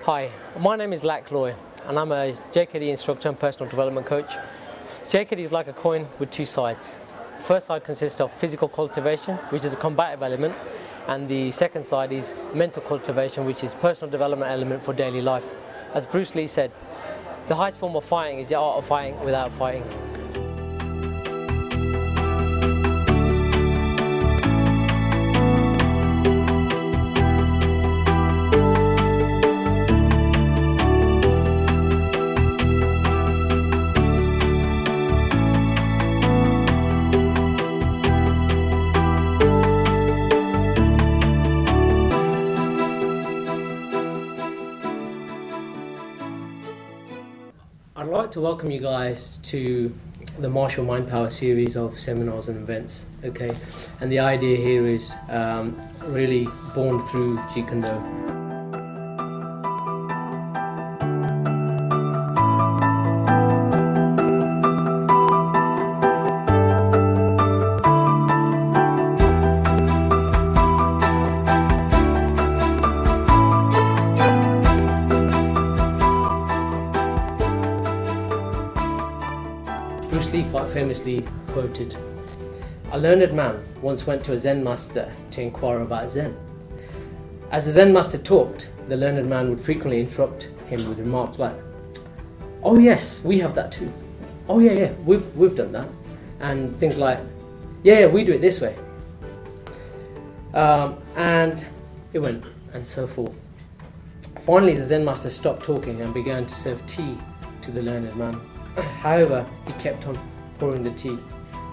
Hi, my name is Lak Loi and I'm a JKD instructor and personal development coach. JKD is like a coin with two sides. The first side consists of physical cultivation, which is a combative element, and the second side is mental cultivation, which is personal development element for daily life. As Bruce Lee said, the highest form of fighting is the art of fighting without fighting. I'd like to welcome you guys to the Martial Mind Power series of seminars and events, okay? And the idea here is really born through Jeet Kune Do. Bruce Lee quite famously quoted, "A learned man once went to a Zen master to inquire about Zen. As the Zen master talked, the learned man would frequently interrupt him with remarks like, 'Oh yes, we have that too. Oh yeah, we've done that.' And things like, 'Yeah, we do it this way.' And it went, and so forth. Finally, the Zen master stopped talking and began to serve tea to the learned man. However, he kept on pouring the tea,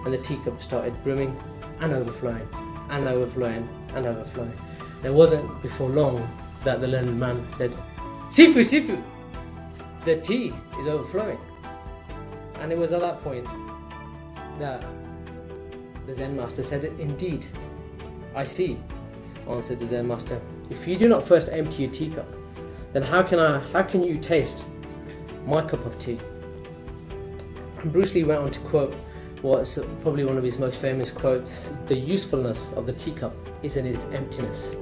and the teacup started brimming and overflowing, and overflowing, and overflowing. And it wasn't before long that the learned man said, 'Sifu, Sifu, the tea is overflowing.' And it was at that point that the Zen master said, 'Indeed, I see,' answered the Zen master. 'If you do not first empty your teacup, then how can you taste my cup of tea?' And Bruce Lee went on to quote what's probably one of his most famous quotes: 'The usefulness of the teacup is in its emptiness.'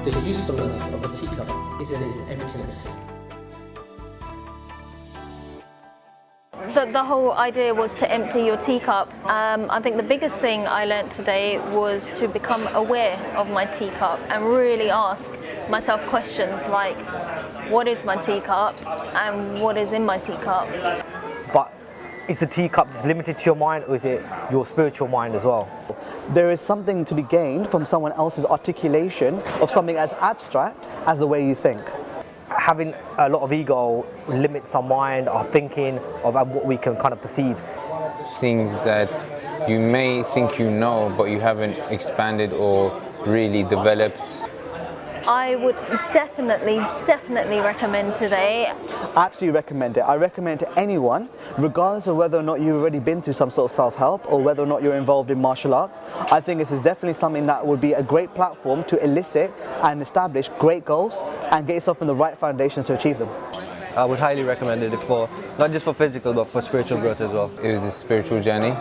The usefulness of a teacup is in its emptiness. The whole idea was to empty your teacup. I think the biggest thing I learnt today was to become aware of my teacup and really ask myself questions like, what is my teacup and what is in my teacup? But is the teacup just limited to your mind, or is it your spiritual mind as well? There is something to be gained from someone else's articulation of something as abstract as the way you think. Having a lot of ego limits our mind, our thinking of what we can kind of perceive. Things that you may think you know, but you haven't expanded or really developed. I would definitely recommend today. Absolutely recommend it. I recommend it to anyone, regardless of whether or not you've already been through some sort of self-help or whether or not you're involved in martial arts. I think this is definitely something that would be a great platform to elicit and establish great goals and get yourself in the right foundations to achieve them. I would highly recommend it for not just for physical but for spiritual growth as well. It was a spiritual journey.